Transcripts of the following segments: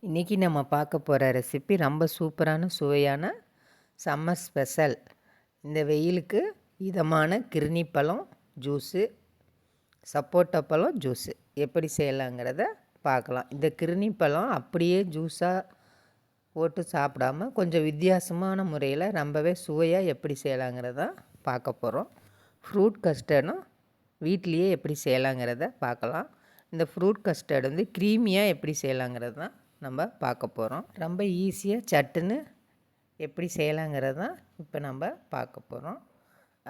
இன்றைக்கி நம்ம பார்க்க போகிற ரெசிபி ரொம்ப சூப்பரான சுவையான சம்மர் ஸ்பெஷல். இந்த வெயிலுக்கு இதமான கிர்னி பழம் ஜூஸு, சப்போட்டா பழம் ஜூஸு எப்படி செய்யலாங்கிறத பார்க்கலாம். இந்த கிர்னி பழம் அப்படியே ஜூஸாக போட்டு சாப்பிடாமல் கொஞ்சம் வித்தியாசமான முறையில் ரொம்பவே சுவையாக எப்படி செய்யலாங்கிறத பார்க்க போகிறோம். ஃப்ரூட் கஸ்டர்டும் வீட்லேயே எப்படி செய்யலாங்கிறத பார்க்கலாம். இந்த ஃப்ரூட் கஸ்டர்டு வந்து க்ரீமியாக எப்படி செய்யலாங்கிறது தான் நம்ம பார்க்க போகிறோம். ரொம்ப ஈஸியாக சட்டுன்னு எப்படி செய்யலாங்கிறது தான் இப்போ நம்ம பார்க்க போகிறோம்.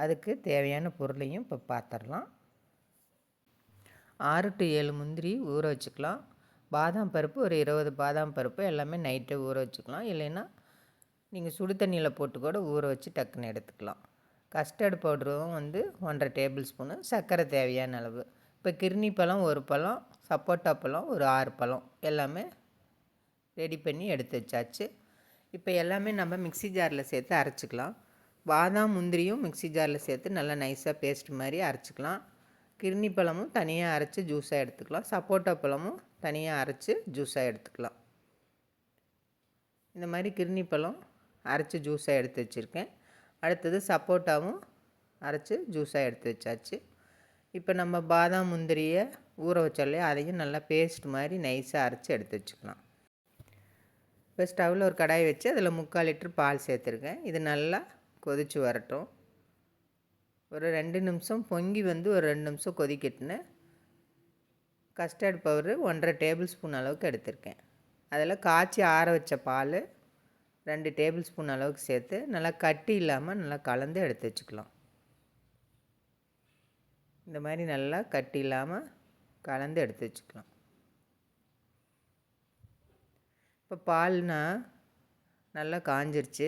அதுக்கு தேவையான பொருளையும் இப்போ பார்த்துடலாம். 6 to 7 முந்திரி ஊற வச்சுக்கலாம். பாதாம் பருப்பு ஒரு 20 பாதாம் பருப்பு எல்லாமே நைட்டே ஊற வச்சுக்கலாம். இல்லைன்னா நீங்கள் சுடு தண்ணியில் போட்டு கூட ஊற வச்சு டக்குன்னு எடுத்துக்கலாம். கஸ்டர்டு பவுடரும் வந்து 1.5 டேபிள் ஸ்பூனு, சர்க்கரை தேவையான அளவு. இப்போ கிர்னி பழம் ஒரு பழம், சப்போட்டா பழம் ஒரு 6 பழம் எல்லாமே ரெடி பண்ணி எடுத்து வச்சாச்சு. இப்போ எல்லாமே நம்ம மிக்ஸி ஜாரில் சேர்த்து அரைச்சிக்கலாம். பாதாம் முந்திரியும் மிக்ஸி ஜாரில் சேர்த்து நல்லா நைஸாக பேஸ்ட் மாதிரி அரைச்சிக்கலாம். கிர்னி பழமும் தனியாக அரைச்சி ஜூஸாக எடுத்துக்கலாம். சப்போட்டா பழமும் தனியாக அரைச்சி ஜூஸாக எடுத்துக்கலாம். இந்த மாதிரி கிர்னி பழம் அரைச்சி ஜூஸாக எடுத்து வச்சுருக்கேன். அடுத்தது சப்போட்டாவும் அரைச்சி ஜூஸாக எடுத்து வச்சாச்சு. இப்போ நம்ம பாதாம் முந்திரியை ஊற வச்சாலே அதையும் நல்லா பேஸ்ட் மாதிரி நைஸாக அரைச்சி எடுத்து வச்சுக்கலாம். இப்போ ஸ்டவ்வில் ஒரு கடாய் வச்சு அதில் 3/4 லிட்டர் பால் சேர்த்துருக்கேன். இது நல்லா கொதித்து வரட்டும். ஒரு 2 நிமிஷம் பொங்கி வந்து ஒரு 2 நிமிஷம் கொதிக்கட்டுன்னு கஸ்டர்ட் பவுடரு 1.5 டேபிள் ஸ்பூன் அளவுக்கு எடுத்திருக்கேன். அதில் காய்ச்சி ஆற வச்ச பால் 2 டேபிள் ஸ்பூன் அளவுக்கு சேர்த்து நல்லா கட்டி இல்லாமல் நல்லா கலந்து எடுத்து வச்சுக்கலாம். இந்த மாதிரி நல்லா கட்டி இல்லாமல் கலந்து எடுத்து வச்சுக்கலாம். இப்போ பால்னா நல்லா காஞ்சிருச்சு.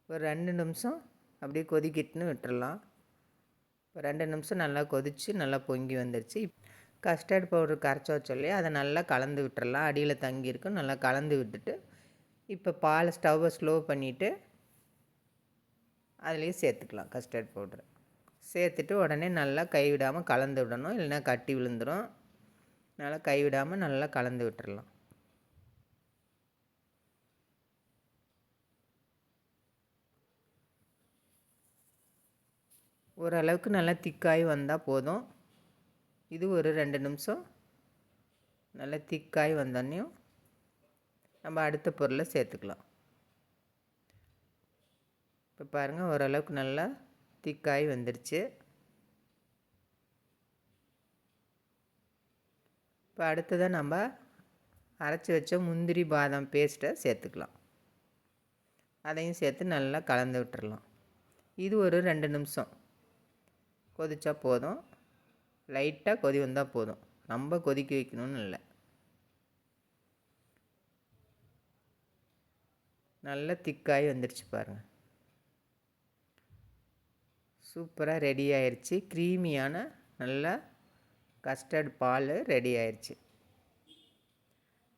ஒரு 2 நிமிஷம் அப்படியே கொதிக்கிட்டுன்னு விட்டுறலாம். இப்போ 2 நிமிஷம் நல்லா கொதித்து நல்லா பொங்கி வந்துருச்சு. கஸ்டர்ட் பவுடர் கரைச்சி வச்சோல்லையே அதை நல்லா கலந்து விட்டுறலாம். அடியில் தங்கியிருக்கும், நல்லா கலந்து விட்டுட்டு இப்போ பால் ஸ்டவ்வை ஸ்லோ பண்ணிவிட்டு அதுலேயே சேர்த்துக்கலாம். கஸ்டர்ட் பவுட்ரு சேர்த்துட்டு உடனே நல்லா கைவிடாமல் கலந்து விடணும், இல்லைன்னா கட்டி விழுந்துடும். நல்லா கைவிடாமல் நல்லா கலந்து விட்டுறலாம். ஓரளவுக்கு நல்லா திக்காகி வந்தால் போதும். இது ஒரு 2 நிமிஷம் நல்லா திக்காகி வந்தோடனையும் நம்ம அடுத்த பொருளை சேர்த்துக்கலாம். இப்போ பாருங்கள், ஓரளவுக்கு நல்லா திக்காகி வந்துருச்சு. இப்போ அடுத்ததாக நம்ம அரைச்சி வச்ச முந்திரி பாதாம் பேஸ்ட்டை சேர்த்துக்கலாம். அதையும் சேர்த்து நல்லா கலந்து விட்டுறலாம். இது ஒரு 2 நிமிஷம் கொதிச்சா போதும். லைட்டாக கொதி வந்தால் போதும், ரொம்ப கொதிக்க வைக்கணும்னு இல்லை. நல்லா திக்காகி வந்துடுச்சு பாருங்கள். சூப்பராக ரெடி ஆயிடுச்சு. க்ரீமியான நல்லா கஸ்டர்ட் பால் ரெடி ஆயிடுச்சு.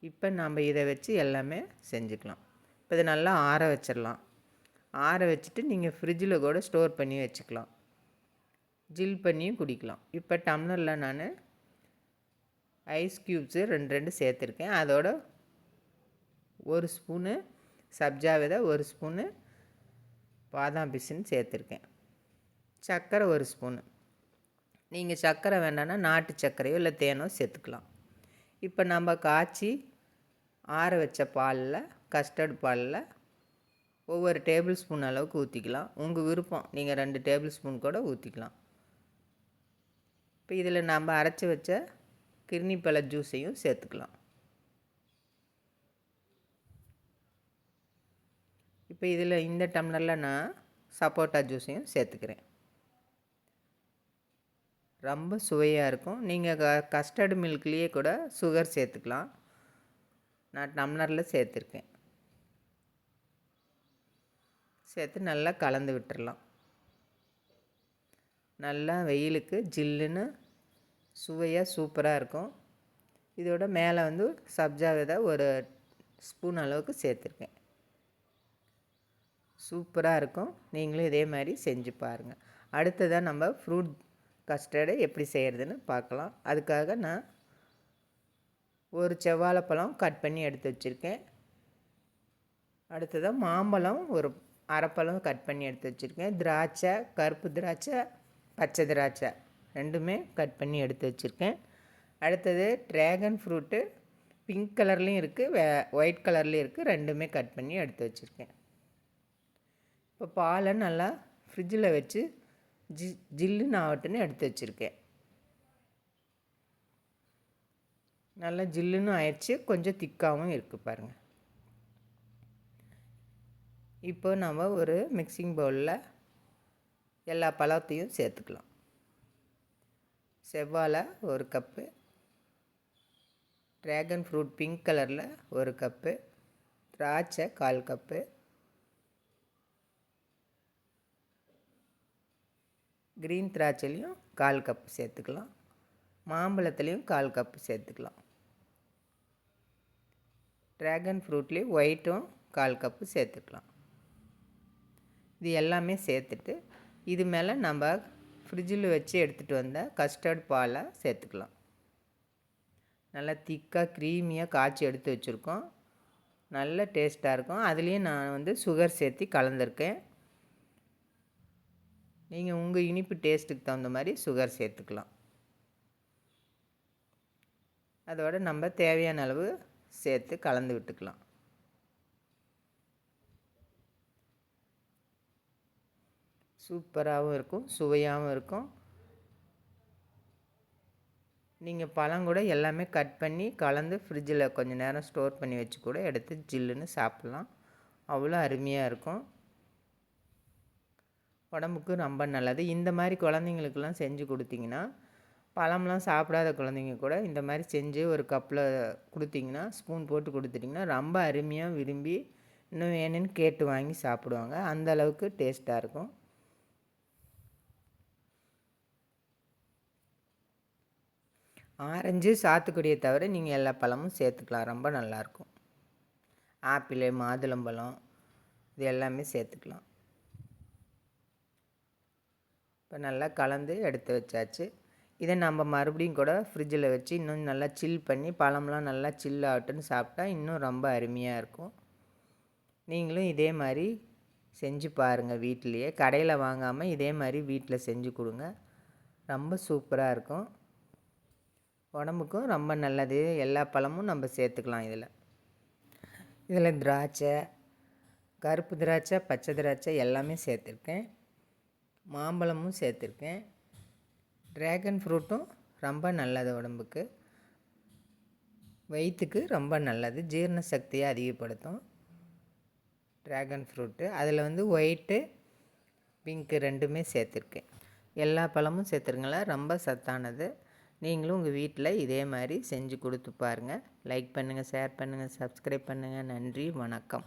இப்போ நம்ம இதை வச்சு எல்லாமே செஞ்சுக்கலாம். இப்போ இதை நல்லா ஆற வச்சிடலாம். ஆற வச்சுட்டு நீங்கள் ஃப்ரிட்ஜில் கூட ஸ்டோர் பண்ணி வச்சுக்கலாம். ஜில் பண்ணியும் குடிக்கலாம். இப்போ டம்ளரில் நான் ஐஸ் க்யூப்ஸு 2 சேர்த்துருக்கேன். அதோட 1 ஸ்பூனு சப்ஜா விதை, 1 ஸ்பூனு பாதாம் பிசின்னு சேர்த்துருக்கேன். சர்க்கரை 1 ஸ்பூனு. நீங்கள் சர்க்கரை வேண்டான்னா நாட்டு சர்க்கரையோ இல்லை தேனோ சேர்த்துக்கலாம். இப்போ நம்ம காய்ச்சி ஆற வச்ச பாலில், கஸ்டர்ட் பாலில் ஒவ்வொரு டேபிள் ஸ்பூன் அளவுக்கு ஊற்றிக்கலாம். உங்கள் விருப்பம், நீங்கள் 2 டேபிள் ஸ்பூன் கூட ஊற்றிக்கலாம். இப்போ இதில் நம்ம அரைச்சி வச்ச கிர்னி பழ ஜூஸையும் சேர்த்துக்கலாம். இப்போ இதில் இந்த டம்ளரில் நான் சப்போட்டா ஜூஸையும் சேர்த்துக்கிறேன். ரொம்ப சுவையாக இருக்கும். நீங்கள் கஸ்டர்டு மில்க்லேயே கூட சுகர் சேர்த்துக்கலாம். நான் டம்ளரில் சேர்த்துருக்கேன். சேர்த்து நல்லா கலந்து விட்டுறலாம். நல்லா வெயிலுக்கு ஜில்லுன்னு சுவையாக சூப்பராக இருக்கும். இதோட மேலே வந்து சப்ஜா விதை 1 ஸ்பூன் அளவுக்கு சேர்த்துருக்கேன். சூப்பராக இருக்கும். நீங்களும் இதே மாதிரி செஞ்சு பாருங்கள். அடுத்ததாக நம்ம ஃப்ரூட் கஸ்டர்டை எப்படி செய்கிறதுன்னு பார்க்கலாம். அதுக்காக நான் ஒரு செவ்வாழைப்பழம் கட் பண்ணி எடுத்து வச்சுருக்கேன். அடுத்ததாக மாம்பழம் ஒரு அரைப்பழம் கட் பண்ணி எடுத்து வச்சுருக்கேன். திராட்சை, கருப்பு திராட்சை, பச்சை திராட்சை ரெண்டுமே கட் பண்ணி எடுத்து வச்சுருக்கேன். அடுத்தது ட்ராகன் ஃப்ரூட்டு பிங்க் கலர்லேயும் இருக்குது, ஒயிட் கலர்லேயும் இருக்குது, ரெண்டுமே கட் பண்ணி எடுத்து வச்சுருக்கேன். இப்போ பாலை நல்லா ஃப்ரிட்ஜில் வச்சு ஜில்லுன்னு ஆகட்டுன்னு எடுத்து வச்சுருக்கேன். நல்லா ஜில்லுன்னு ஆயிடுச்சு, கொஞ்சம் திக்காகவும் இருக்குது பாருங்கள். இப்போ நம்ம ஒரு மிக்சிங் பவுலில் எல்லா பழத்தையும் சேர்த்துக்கலாம். செவ்வாழை ஒரு கப்பு, ட்ராகன் ஃப்ரூட் பிங்க் கலரில் ஒரு கப்பு, திராட்சை 1/4 கப்பு, க்ரீன் திராட்சைலையும் 1/4 கப்பு சேர்த்துக்கலாம், மாம்பழத்துலேயும் 1/4 கப்பு சேர்த்துக்கலாம், ட்ராகன் ஃப்ரூட்லேயும் ஒயிட்டும் 1/4 கப்பு சேர்த்துக்கலாம். இது எல்லாமே சேர்த்துட்டு இது மேலே நம்ம ஃப்ரிட்ஜில் வச்சு எடுத்துகிட்டு வந்த கஸ்டர்ட் பாலை சேர்த்துக்கலாம். நல்லா திக்காக க்ரீமியாக காய்ச்சி எடுத்து வச்சுருக்கோம், நல்ல டேஸ்ட்டாக இருக்கும். அதுலேயும் நான் சுகர் சேர்த்து கலந்துருக்கேன். நீங்கள் உங்கள் இனிப்பு டேஸ்ட்டுக்கு தகுந்த மாதிரி சுகர் சேர்த்துக்கலாம். அதோடு நம்ம தேவையான அளவு சேர்த்து கலந்து விட்டுக்கலாம். சூப்பராகவும் இருக்கும், சுவையாகவும் இருக்கும். நீங்கள் பழம் கூட எல்லாமே கட் பண்ணி கலந்து ஃப்ரிட்ஜில் கொஞ்சம் நேரம் ஸ்டோர் பண்ணி வச்சு கூட எடுத்து ஜில்லுன்னு சாப்பிட்லாம். அவ்வளோ அருமையாக இருக்கும், உடம்புக்கு ரொம்ப நல்லது. இந்த மாதிரி குழந்தைங்களுக்கெல்லாம் செஞ்சு கொடுத்தீங்கன்னா, பழம்லாம் சாப்பிடாத குழந்தைங்க கூட இந்த மாதிரி செஞ்சு ஒரு கப்பில் கொடுத்தீங்கன்னா, ஸ்பூன் போட்டு கொடுத்துட்டிங்கன்னா ரொம்ப அருமையாக விரும்பி இன்னும் வேணும்னு கேட்டு வாங்கி சாப்பிடுவாங்க. அந்த அளவுக்கு டேஸ்ட்டாக இருக்கும். ஆரஞ்சு, சாத்துக்குடியை தவிர நீங்கள் எல்லா பழமும் சேர்த்துக்கலாம், ரொம்ப நல்லாயிருக்கும். ஆப்பிள், மாதுளம்பழம் இது எல்லாமே சேர்த்துக்கலாம். இப்போ நல்லா கலந்து எடுத்து வச்சாச்சு. இதை நம்ம மறுபடியும் கூட ஃப்ரிட்ஜில் வச்சு இன்னும் நல்லா சில் பண்ணி பழம்லாம் நல்லா சில் ஆகட்டுன்னு சாப்பிட்டா இன்னும் ரொம்ப அருமையாக இருக்கும். நீங்களும் இதே மாதிரி செஞ்சு பாருங்கள் வீட்டிலையே, கடையில் வாங்காமல் இதே மாதிரி வீட்டில் செஞ்சு கொடுங்க, ரொம்ப சூப்பராக இருக்கும். உடம்புக்கும் ரொம்ப நல்லது. எல்லா பழமும் நம்ம சேர்த்துக்கலாம். இதில் திராட்சை, கருப்பு திராட்சை, பச்சை திராட்சை எல்லாமே சேர்த்துருக்கேன், மாம்பழமும் சேர்த்துருக்கேன். ட்ராகன் ஃப்ரூட்டும் ரொம்ப நல்லது, உடம்புக்கு வயிற்றுக்கு ரொம்ப நல்லது, ஜீரண சக்தியை அதிகப்படுத்தும் ட்ராகன் ஃப்ரூட்டு. அதில் ஒயிட்டு பிங்க்கு ரெண்டுமே சேர்த்துருக்கேன். எல்லா பழமும் சேர்த்துருங்களா, ரொம்ப சத்தானது. நீங்களும் உங்கள் வீட்டில் இதே மாதிரி செஞ்சு கொடுத்து பாருங்கள். லைக் பண்ணுங்கள், ஷேர் பண்ணுங்கள், சப்ஸ்கிரைப் பண்ணுங்கள். நன்றி, வணக்கம்.